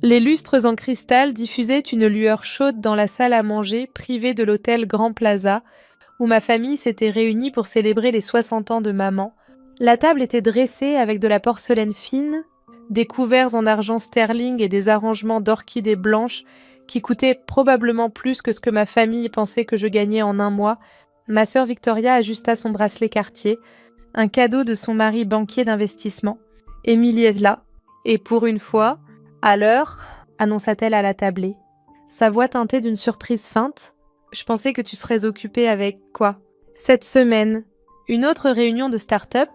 Les lustres en cristal diffusaient une lueur chaude dans la salle à manger privée de l'hôtel Grand Plaza, où ma famille s'était réunie pour célébrer les 60 ans de maman. La table était dressée avec de la porcelaine fine, des couverts en argent sterling et des arrangements d'orchidées blanches qui coûtaient probablement plus que ce que ma famille pensait que je gagnais en un mois. Ma sœur Victoria ajusta son bracelet Cartier, un cadeau de son mari banquier d'investissement. Émilie est là, et pour une fois, à l'heure, annonça-t-elle à la tablée. Sa voix teintait d'une surprise feinte. Je pensais que tu serais occupée avec quoi? Cette semaine, une autre réunion de start-up.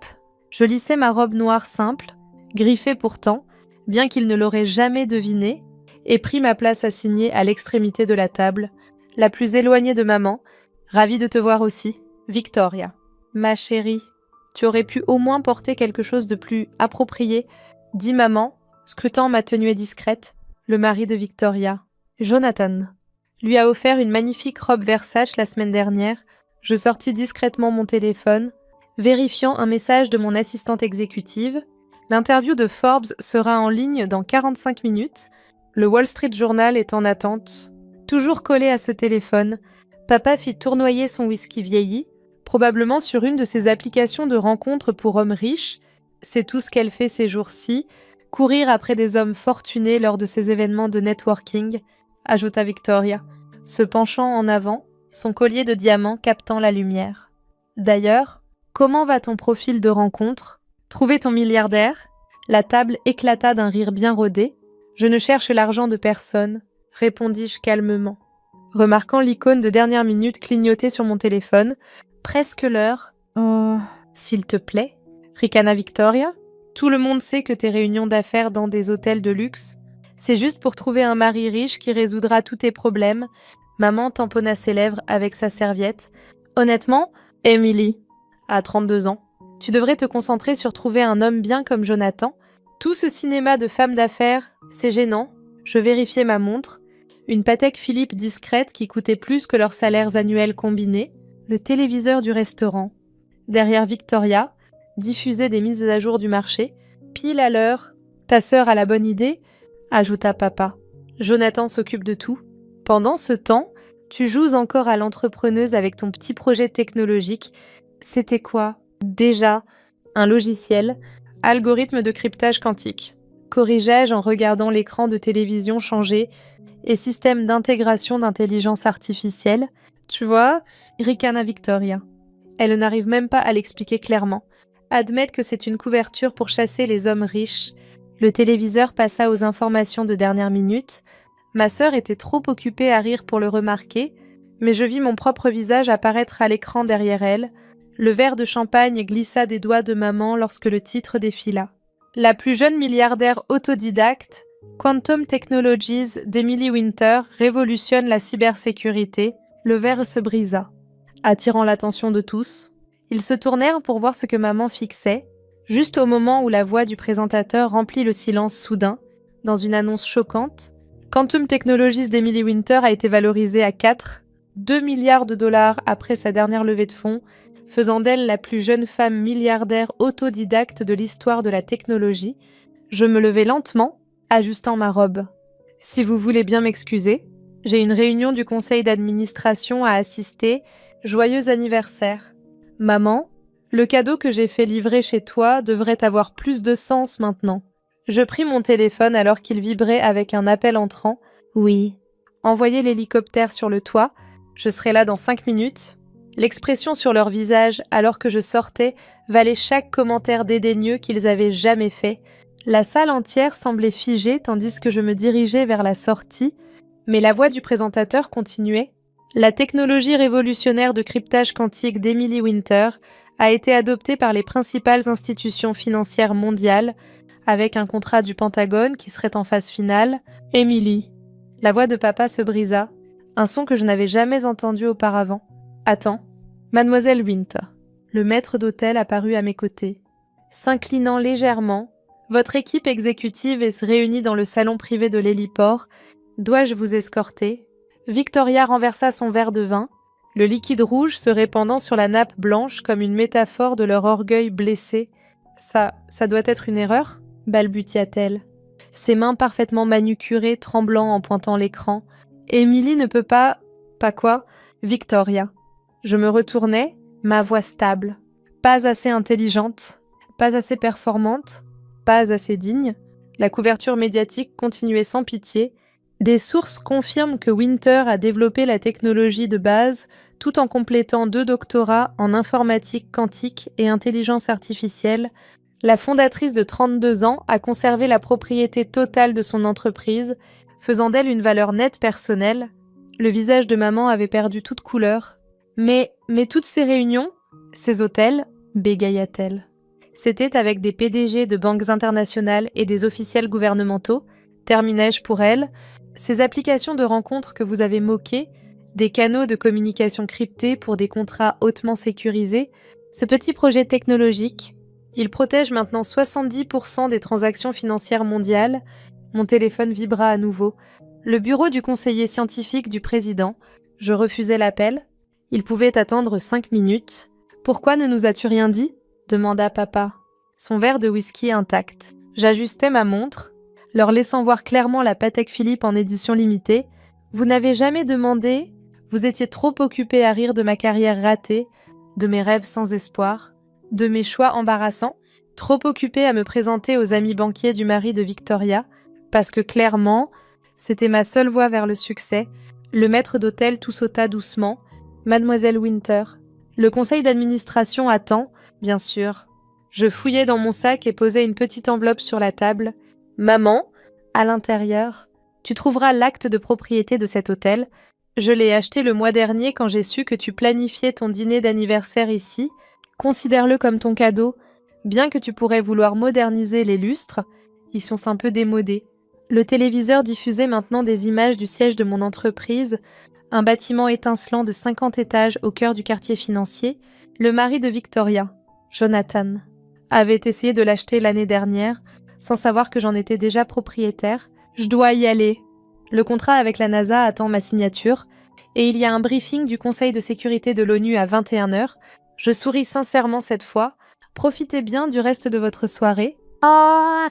Je lissais ma robe noire simple, griffée pourtant, bien qu'il ne l'aurait jamais deviné, et pris ma place assignée à l'extrémité de la table, la plus éloignée de maman. Ravie de te voir aussi, Victoria. Ma chérie, tu aurais pu au moins porter quelque chose de plus approprié, dit maman, scrutant ma tenue discrète. Le mari de Victoria, Jonathan, lui a offert une magnifique robe Versace la semaine dernière. Je sortis discrètement mon téléphone, vérifiant un message de mon assistante exécutive. L'interview de Forbes sera en ligne dans 45 minutes. Le Wall Street Journal est en attente. Toujours collé à ce téléphone, papa fit tournoyer son whisky vieilli, probablement sur une de ces applications de rencontres pour hommes riches. C'est tout ce qu'elle fait ces jours-ci, courir après des hommes fortunés lors de ces événements de networking, ajouta Victoria, se penchant en avant, son collier de diamants captant la lumière. D'ailleurs, comment va ton profil de rencontre? Trouver ton milliardaire? La table éclata d'un rire bien rodé. Je ne cherche l'argent de personne, répondis-je calmement. Remarquant l'icône de dernière minute clignoter sur mon téléphone, presque l'heure. Oh, s'il te plaît, ricana Victoria. Tout le monde sait que tes réunions d'affaires dans des hôtels de luxe, c'est juste pour trouver un mari riche qui résoudra tous tes problèmes. Maman tamponna ses lèvres avec sa serviette. Honnêtement, Emily a 32 ans. Tu devrais te concentrer sur trouver un homme bien comme Jonathan. Tout ce cinéma de femmes d'affaires, c'est gênant. Je vérifiais ma montre. Une Patek Philippe discrète qui coûtait plus que leurs salaires annuels combinés. Le téléviseur du restaurant. Derrière Victoria, diffusait des mises à jour du marché. Pile à l'heure. Ta sœur a la bonne idée, ajouta papa. Jonathan s'occupe de tout. Pendant ce temps, tu joues encore à l'entrepreneuse avec ton petit projet technologique. C'était quoi? Déjà, un logiciel, algorithme de cryptage quantique. Corrigeais-je en regardant l'écran de télévision changer et système d'intégration d'intelligence artificielle. Tu vois, ricana Victoria. Elle n'arrive même pas à l'expliquer clairement. Admettre que c'est une couverture pour chasser les hommes riches. Le téléviseur passa aux informations de dernière minute. Ma sœur était trop occupée à rire pour le remarquer, mais je vis mon propre visage apparaître à l'écran derrière elle. Le verre de champagne glissa des doigts de maman lorsque le titre défila. La plus jeune milliardaire autodidacte, Quantum Technologies d'Emily Winter révolutionne la cybersécurité. Le verre se brisa, attirant l'attention de tous. Ils se tournèrent pour voir ce que maman fixait, juste au moment où la voix du présentateur remplit le silence soudain, dans une annonce choquante. Quantum Technologies d'Emily Winter a été valorisée à 2 milliards de dollars après sa dernière levée de fonds, faisant d'elle la plus jeune femme milliardaire autodidacte de l'histoire de la technologie. Je me levai lentement, ajustant ma robe. Si vous voulez bien m'excuser, j'ai une réunion du conseil d'administration à assister. Joyeux anniversaire. Maman, le cadeau que j'ai fait livrer chez toi devrait avoir plus de sens maintenant. Je pris mon téléphone alors qu'il vibrait avec un appel entrant. Oui. Envoyez l'hélicoptère sur le toit. Je serai là dans 5 minutes. L'expression sur leur visage alors que je sortais valait chaque commentaire dédaigneux qu'ils avaient jamais fait. La salle entière semblait figée tandis que je me dirigeais vers la sortie, mais la voix du présentateur continuait. La technologie révolutionnaire de cryptage quantique d'Emily Winter a été adoptée par les principales institutions financières mondiales, avec un contrat du Pentagone qui serait en phase finale. Emily. La voix de papa se brisa, un son que je n'avais jamais entendu auparavant. Attends. Mademoiselle Winter. Le maître d'hôtel apparut à mes côtés. S'inclinant légèrement, votre équipe exécutive est réunie dans le salon privé de l'héliport. Dois-je vous escorter? Victoria renversa son verre de vin, le liquide rouge se répandant sur la nappe blanche comme une métaphore de leur orgueil blessé. Ça doit être une erreur? Balbutia-t-elle. ses mains parfaitement manucurées tremblant en pointant l'écran. Émilie ne peut pas... Pas quoi? Victoria. Je me retournai, ma voix stable. Pas assez intelligente, pas assez performante, pas assez digne. La couverture médiatique continuait sans pitié. Des sources confirment que Winter a développé la technologie de base tout en complétant 2 doctorats en informatique quantique et intelligence artificielle. La fondatrice de 32 ans a conservé la propriété totale de son entreprise, faisant d'elle une valeur nette personnelle. Le visage de maman avait perdu toute couleur. Mais toutes ces réunions, ces hôtels, bégaya-t-elle. C'était avec des PDG de banques internationales et des officiels gouvernementaux, terminai-je pour elle, ces applications de rencontres que vous avez moquées, des canaux de communication cryptés pour des contrats hautement sécurisés, ce petit projet technologique, il protège maintenant 70% des transactions financières mondiales. Mon téléphone vibra à nouveau. Le bureau du conseiller scientifique du président. Je refusai l'appel. Il pouvait attendre 5 minutes. « Pourquoi ne nous as-tu rien dit ?» demanda papa, son verre de whisky intact. J'ajustai ma montre, leur laissant voir clairement la Patek Philippe en édition limitée. « Vous n'avez jamais demandé ? Vous étiez trop occupé à rire de ma carrière ratée, de mes rêves sans espoir, de mes choix embarrassants, trop occupé à me présenter aux amis banquiers du mari de Victoria, parce que clairement, c'était ma seule voie vers le succès. » Le maître d'hôtel tout sauta doucement. « Mademoiselle Winter, le conseil d'administration attend, bien sûr. » Je fouillai dans mon sac et posai une petite enveloppe sur la table. « Maman, à l'intérieur, tu trouveras l'acte de propriété de cet hôtel. Je l'ai acheté le mois dernier quand j'ai su que tu planifiais ton dîner d'anniversaire ici. Considère-le comme ton cadeau, bien que tu pourrais vouloir moderniser les lustres. Ils sont un peu démodés. » Le téléviseur diffusait maintenant des images du siège de mon entreprise, un bâtiment étincelant de 50 étages au cœur du quartier financier. Le mari de Victoria, Jonathan, avait essayé de l'acheter l'année dernière, sans savoir que j'en étais déjà propriétaire. Je dois y aller. Le contrat avec la NASA attend ma signature, et il y a un briefing du Conseil de sécurité de l'ONU à 21h. Je souris sincèrement cette fois. Profitez bien du reste de votre soirée.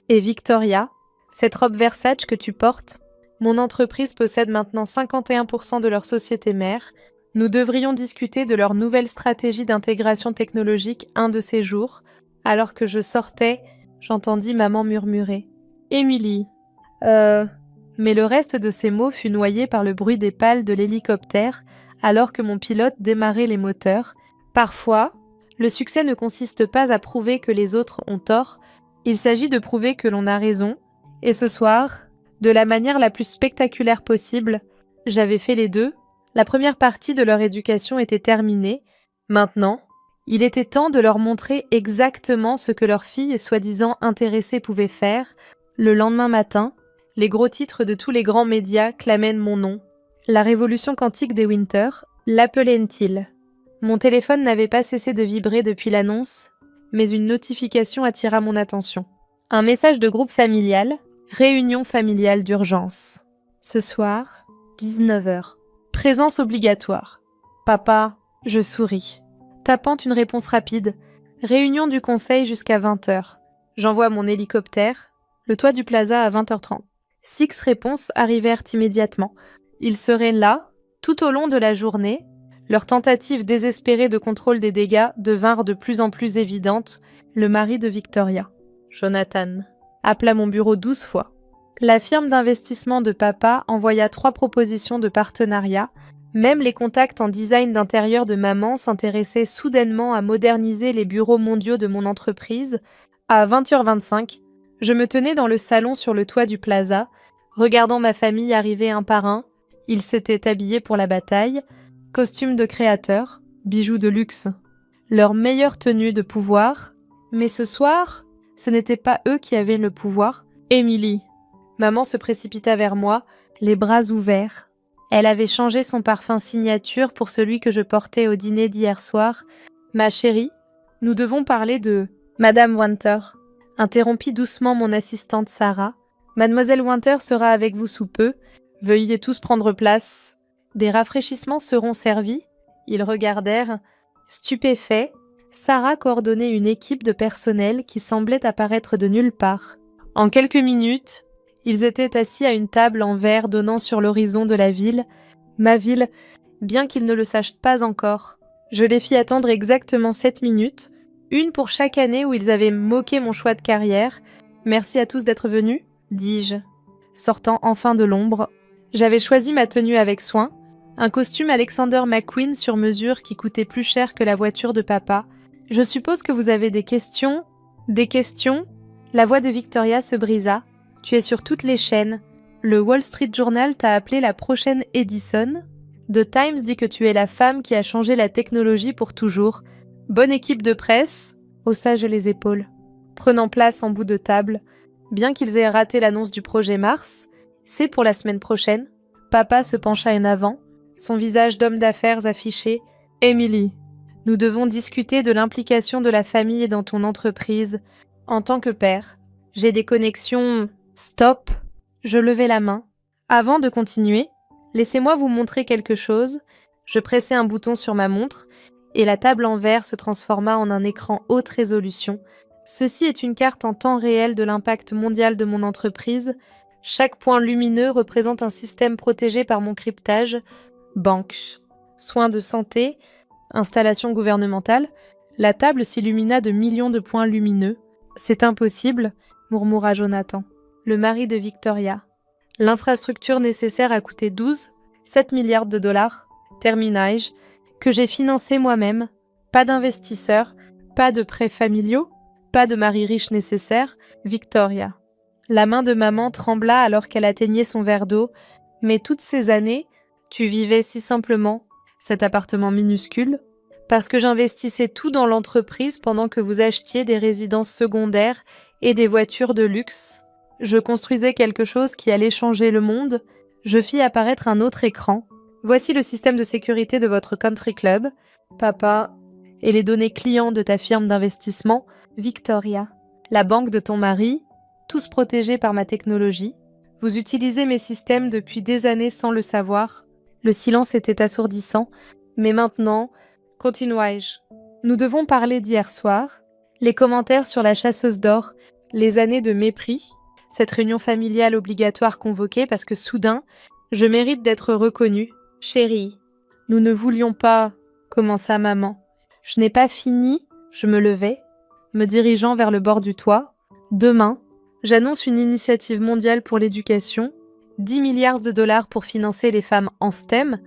Et Victoria, cette robe Versace que tu portes, mon entreprise possède maintenant 51% de leur société mère. Nous devrions discuter de leur nouvelle stratégie d'intégration technologique un de ces jours. Alors que je sortais, j'entendis maman murmurer. « Émilie, Mais le reste de ces mots fut noyé par le bruit des pales de l'hélicoptère alors que mon pilote démarrait les moteurs. Parfois, le succès ne consiste pas à prouver que les autres ont tort, il s'agit de prouver que l'on a raison. Et ce soir, de la manière la plus spectaculaire possible, j'avais fait les deux. La première partie de leur éducation était terminée. Maintenant, il était temps de leur montrer exactement ce que leur fille soi-disant intéressée pouvait faire. Le lendemain matin, les gros titres de tous les grands médias clamaient mon nom. La révolution quantique des Winter, l'appelaient-ils ? Mon téléphone n'avait pas cessé de vibrer depuis l'annonce, mais une notification attira mon attention. Un message de groupe familial, réunion familiale d'urgence. Ce soir, 19h. Présence obligatoire. Papa, je souris. Tapant une réponse rapide. Réunion du conseil jusqu'à 20h. J'envoie mon hélicoptère. Le toit du plaza à 20h30. 6 réponses arrivèrent immédiatement. Ils seraient là, tout au long de la journée. Leurs tentatives désespérées de contrôle des dégâts devinrent de plus en plus évidentes. Le mari de Victoria, Jonathan, appela mon bureau 12 fois. La firme d'investissement de papa envoya 3 propositions de partenariat. Même les contacts en design d'intérieur de maman s'intéressaient soudainement à moderniser les bureaux mondiaux de mon entreprise. À 20h25, je me tenais dans le salon sur le toit du plaza, regardant ma famille arriver un par un. Ils s'étaient habillés pour la bataille, costumes de créateurs, bijoux de luxe, leur meilleure tenue de pouvoir. Mais ce soir, ce n'était pas eux qui avaient le pouvoir. Émilie. Maman se précipita vers moi, les bras ouverts. Elle avait changé son parfum signature pour celui que je portais au dîner d'hier soir. « Ma chérie, nous devons parler de Madame Winter », interrompit doucement mon assistante Sarah. « Mademoiselle Winter sera avec vous sous peu. Veuillez tous prendre place. Des rafraîchissements seront servis. » Ils regardèrent, stupéfaits. Sarah coordonnait une équipe de personnel qui semblait apparaître de nulle part. En quelques minutes, Ils étaient assis à une table en verre donnant sur l'horizon de la ville, ma ville, bien qu'ils ne le sachent pas encore. Je les fis attendre exactement 7 minutes, une pour chaque année où ils avaient moqué mon choix de carrière. Merci à tous d'être venus, dis-je, sortant enfin de l'ombre. J'avais choisi ma tenue avec soin, un costume Alexander McQueen sur mesure qui coûtait plus cher que la voiture de papa. Je suppose que vous avez des questions ? Des questions ? La voix de Victoria se brisa. Tu es sur toutes les chaînes. Le Wall Street Journal t'a appelé la prochaine Edison. The Times dit que tu es la femme qui a changé la technologie pour toujours. Bonne équipe de presse, haussa-je les épaules. Prenant place en bout de table, bien qu'ils aient raté l'annonce du projet Mars, c'est pour la semaine prochaine. Papa se pencha en avant, son visage d'homme d'affaires affiché. Emily, nous devons discuter de l'implication de la famille dans ton entreprise. En tant que père, j'ai des connexions... Stop. Je levai la main. Avant de continuer, laissez-moi vous montrer quelque chose. Je pressai un bouton sur ma montre et la table en verre se transforma en un écran haute résolution. Ceci est une carte en temps réel de l'impact mondial de mon entreprise. Chaque point lumineux représente un système protégé par mon cryptage. Banques, soins de santé, installations gouvernementales. La table s'illumina de millions de points lumineux. C'est impossible, murmura Jonathan, le mari de Victoria. L'infrastructure nécessaire a coûté 7 milliards de dollars, terminai-je, que j'ai financé moi-même. Pas d'investisseurs, pas de prêts familiaux, pas de mari riche nécessaire, Victoria. La main de maman trembla alors qu'elle atteignait son verre d'eau. Mais toutes ces années, tu vivais si simplement, cet appartement minuscule, parce que j'investissais tout dans l'entreprise pendant que vous achetiez des résidences secondaires et des voitures de luxe. Je construisais quelque chose qui allait changer le monde. Je fis apparaître un autre écran. Voici le système de sécurité de votre country club, papa, et les données clients de ta firme d'investissement, Victoria. La banque de ton mari, tous protégés par ma technologie. Vous utilisez mes systèmes depuis des années sans le savoir. Le silence était assourdissant, mais maintenant, continuai-je. Nous devons parler d'hier soir, les commentaires sur la chasseuse d'or, les années de mépris, cette réunion familiale obligatoire convoquée parce que soudain, je mérite d'être reconnue. Chérie, nous ne voulions pas, commença maman. Je n'ai pas fini, je me levai, me dirigeant vers le bord du toit. Demain, j'annonce une initiative mondiale pour l'éducation, 10 milliards de dollars pour financer les femmes en STEM,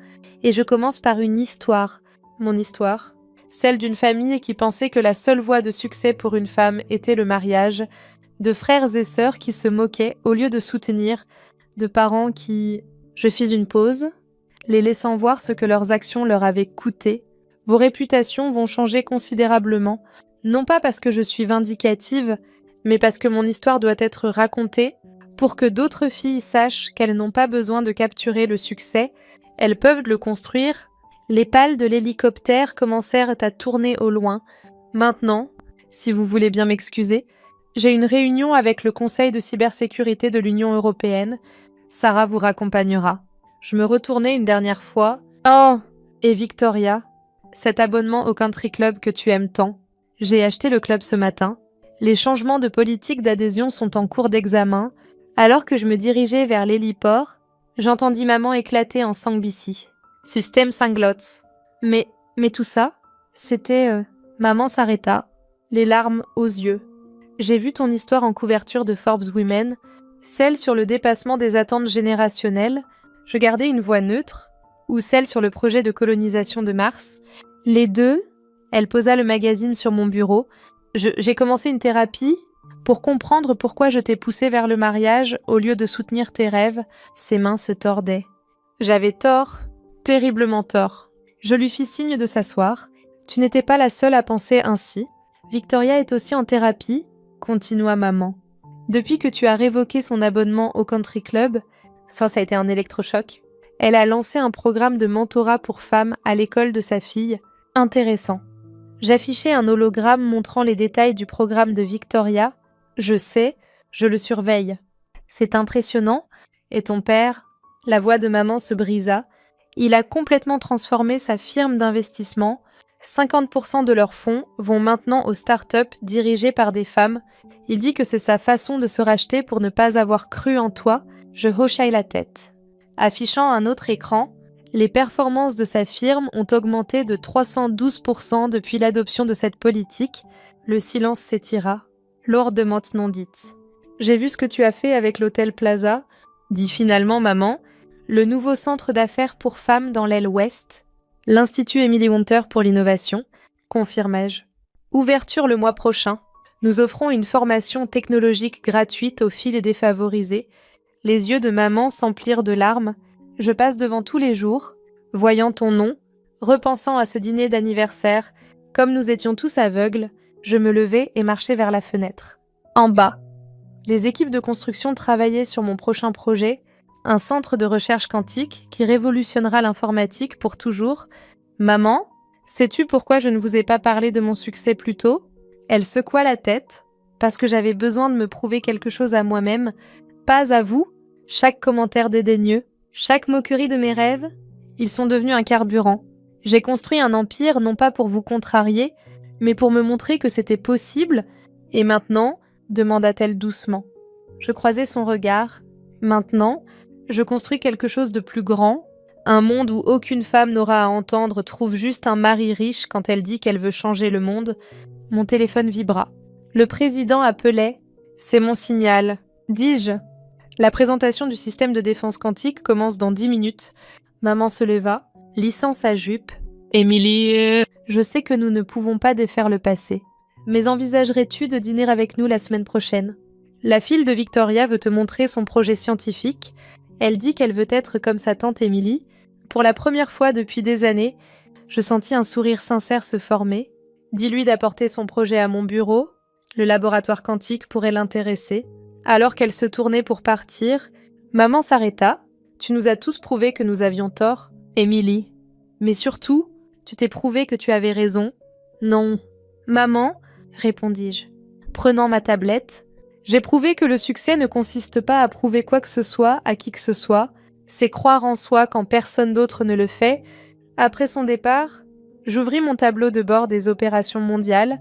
et je commence par une histoire, mon histoire, celle d'une famille qui pensait que la seule voie de succès pour une femme était le mariage, de frères et sœurs qui se moquaient au lieu de soutenir, de parents qui... Je fis une pause, les laissant voir ce que leurs actions leur avaient coûté. Vos réputations vont changer considérablement, non pas parce que je suis vindicative, mais parce que mon histoire doit être racontée pour que d'autres filles sachent qu'elles n'ont pas besoin de capturer le succès, elles peuvent le construire. Les pales de l'hélicoptère commencèrent à tourner au loin. Maintenant, si vous voulez bien m'excuser, j'ai une réunion avec le Conseil de cybersécurité de l'Union européenne. Sarah vous raccompagnera. Je me retournai une dernière fois. Oh! Et Victoria, cet abonnement au country club que tu aimes tant. J'ai acheté le club ce matin. Les changements de politique d'adhésion sont en cours d'examen. Alors que je me dirigeais vers l'héliport, j'entendis maman éclater en sangbici. Système sanglots. Mais tout ça, c'était... Maman s'arrêta, les larmes aux yeux. J'ai vu ton histoire en couverture de Forbes Women, celle sur le dépassement des attentes générationnelles. Je gardais une voix neutre, ou celle sur le projet de colonisation de Mars. Les deux, elle posa le magazine sur mon bureau. J'ai commencé une thérapie pour comprendre pourquoi je t'ai poussé vers le mariage au lieu de soutenir tes rêves. Ses mains se tordaient. J'avais tort, terriblement tort. Je lui fis signe de s'asseoir. Tu n'étais pas la seule à penser ainsi. Victoria est aussi en thérapie, continua maman. Depuis que tu as révoqué son abonnement au country club, ça a été un électrochoc, elle a lancé un programme de mentorat pour femmes à l'école de sa fille. Intéressant. J'affichai un hologramme montrant les détails du programme de Victoria. Je sais, je le surveille. C'est impressionnant. Et ton père? La voix de maman se brisa. Il a complètement transformé sa firme d'investissement. 50% de leurs fonds vont maintenant aux startups dirigées par des femmes. Il dit que c'est sa façon de se racheter pour ne pas avoir cru en toi. Je hochaille la tête. Affichant un autre écran, les performances de sa firme ont augmenté de 312% depuis l'adoption de cette politique. Le silence s'étira. Lord de Maintenon dit « J'ai vu ce que tu as fait avec l'hôtel Plaza », dit finalement maman, le nouveau centre d'affaires pour femmes dans l'aile ouest, l'Institut Emily Hunter pour l'innovation, confirmai-je. Ouverture le mois prochain. Nous offrons une formation technologique gratuite aux filles défavorisées. Les yeux de maman s'emplirent de larmes. Je passe devant tous les jours, voyant ton nom, repensant à ce dîner d'anniversaire. Comme nous étions tous aveugles, je me levai et marchai vers la fenêtre. En bas, les équipes de construction travaillaient sur mon prochain projet, un centre de recherche quantique qui révolutionnera l'informatique pour toujours. Maman, sais-tu pourquoi je ne vous ai pas parlé de mon succès plus tôt ? Elle secoua la tête, parce que j'avais besoin de me prouver quelque chose à moi-même, pas à vous. Chaque commentaire dédaigneux, chaque moquerie de mes rêves, ils sont devenus un carburant. J'ai construit un empire non pas pour vous contrarier, mais pour me montrer que c'était possible. Et maintenant, demanda-t-elle doucement. Je croisai son regard. Maintenant, je construis quelque chose de plus grand, un monde où aucune femme n'aura à entendre trouve juste un mari riche quand elle dit qu'elle veut changer le monde. Mon téléphone vibra. Le président appelait. C'est mon signal, dis-je. La présentation du système de défense quantique commence dans 10 minutes. Maman se leva, lissant sa jupe. Émilie, je sais que nous ne pouvons pas défaire le passé. Mais envisagerais-tu de dîner avec nous la semaine prochaine ? La fille de Victoria veut te montrer son projet scientifique. Elle dit qu'elle veut être comme sa tante Émilie. Pour la première fois depuis des années, je sentis un sourire sincère se former. Dis-lui d'apporter son projet à mon bureau. Le laboratoire quantique pourrait l'intéresser. Alors qu'elle se tournait pour partir, maman s'arrêta. Tu nous as tous prouvé que nous avions tort, Émilie. Mais surtout, tu t'es prouvé que tu avais raison. Non. Maman, répondis-je, prenant ma tablette, j'ai prouvé que le succès ne consiste pas à prouver quoi que ce soit à qui que ce soit, c'est croire en soi quand personne d'autre ne le fait. Après son départ, j'ouvris mon tableau de bord des opérations mondiales.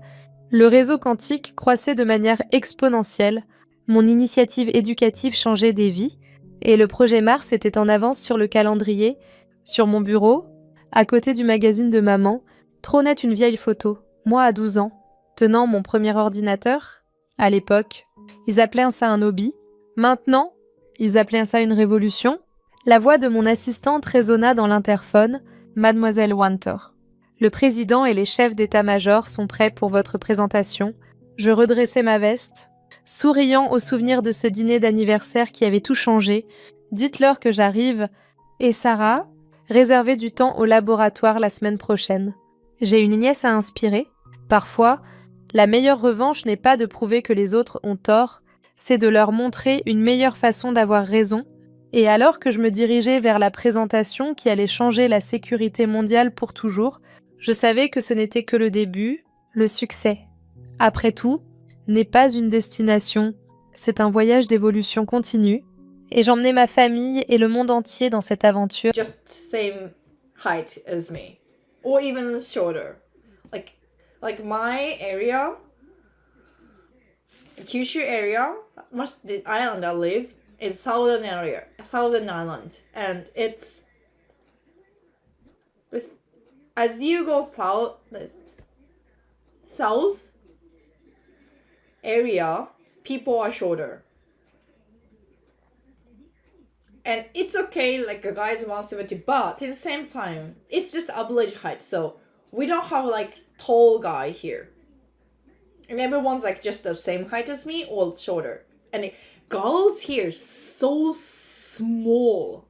Le réseau quantique croissait de manière exponentielle. Mon initiative éducative changeait des vies, et le projet Mars était en avance sur le calendrier. Sur mon bureau, à côté du magazine de maman, trônait une vieille photo, moi à 12 ans, tenant mon premier ordinateur. À l'époque, ils appelaient ça un hobby. Maintenant, ils appelaient ça une révolution. La voix de mon assistante résonna dans l'interphone, Mademoiselle Hunter. Le président et les chefs d'état-major sont prêts pour votre présentation. Je redressai ma veste, souriant au souvenir de ce dîner d'anniversaire qui avait tout changé. Dites-leur que j'arrive. Et Sarah, réservez du temps au laboratoire la semaine prochaine. J'ai une nièce à inspirer. Parfois, la meilleure revanche n'est pas de prouver que les autres ont tort, c'est de leur montrer une meilleure façon d'avoir raison. Et alors que je me dirigeais vers la présentation qui allait changer la sécurité mondiale pour toujours, je savais que ce n'était que le début, le succès. Après tout, n'est pas une destination, c'est un voyage d'évolution continue, et j'emmenais ma famille et le monde entier dans cette aventure. Just same height as me, or even shorter. Like my area, Kyushu area, much the island I live is southern area, southern island, and it's with as you go south area, people are shorter. And it's okay, like a guy's 170, but at the same time, it's just average height. So we don't have like tall guy here. And everyone's like just the same height as me or shorter. And girls here so small.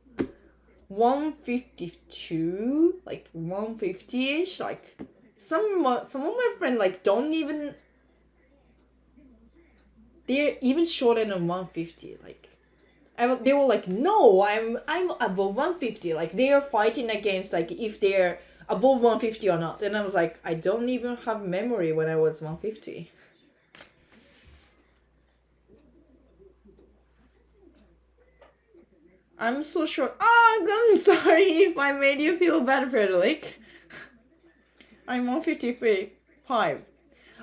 152, like 150-ish. Like some of my friends like don't even, they're even shorter than 150. Like they were like, no, I'm above 150. Like they are fighting against like if they're above 150 or not. And I was like, I don't even have memory when I was 150. I'm so short. Oh, I'm sorry if I made you feel bad, Frederick. I'm 155.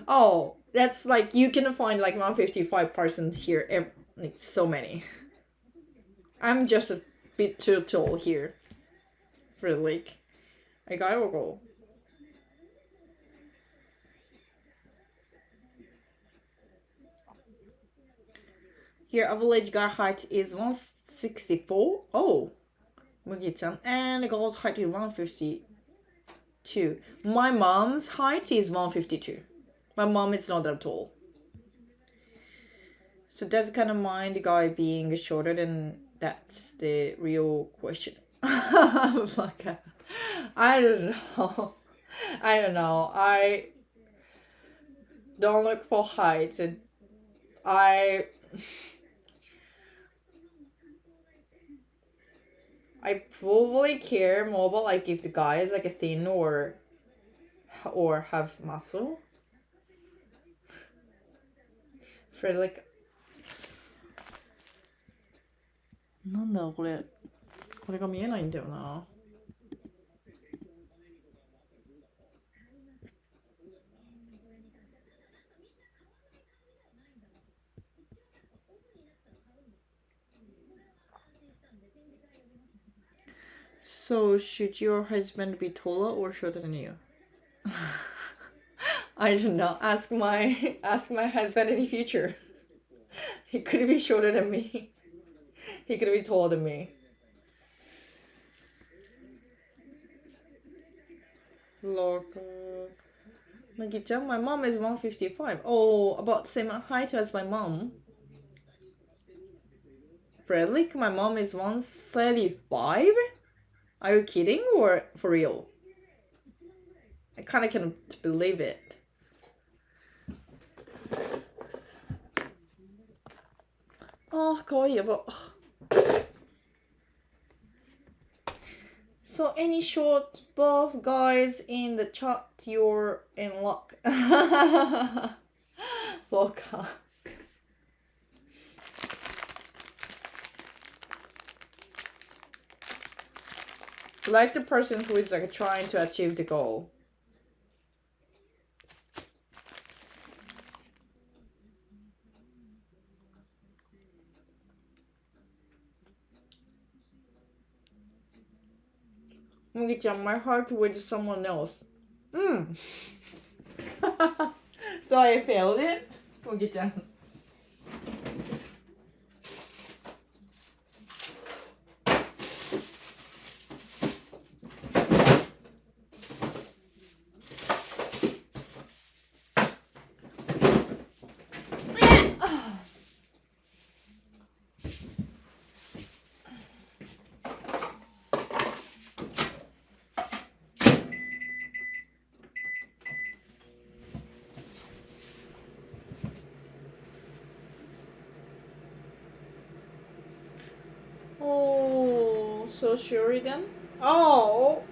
Oh, that's like you can find like 155% here. Like so many. I'm just a bit too tall here. For like I will go. Here average guy height is 164. Oh, Mugi-chan, and the girl's height is 152. My mom's height is 152. My mom is not that tall. So that's kind of mind the guy being shorter than that's the real question. Like, I don't know. I don't know. I don't look for height. And I probably care more about like if the guy is like a thin or have muscle. For like なんだこれが見えないんだよな。So should your husband be taller or shorter than you? I don't know. Ask my husband in the future. He could be shorter than me. He could be taller than me. Look, Magi-chan, my mom is 155. Oh, about the same height as my mom. Frederick, my mom is 135. Are you kidding or for real? I kind of can't believe it. Oh, kawaii, but so any short buff guys in the chat, you're in luck. Welcome. Like the person who is like trying to achieve the goal. Mugi-chan, my heart with someone else. So I failed it? Mugi-chan. Oh, so Shuridan? Oh!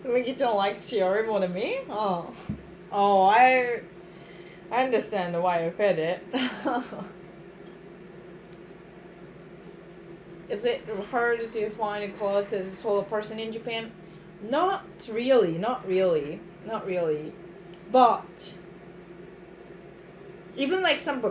Miki-chan likes Shiori more than me? Oh. Oh, I understand why you said it. Is it hard to find a clothes as a taller person in Japan? Not really. But even like some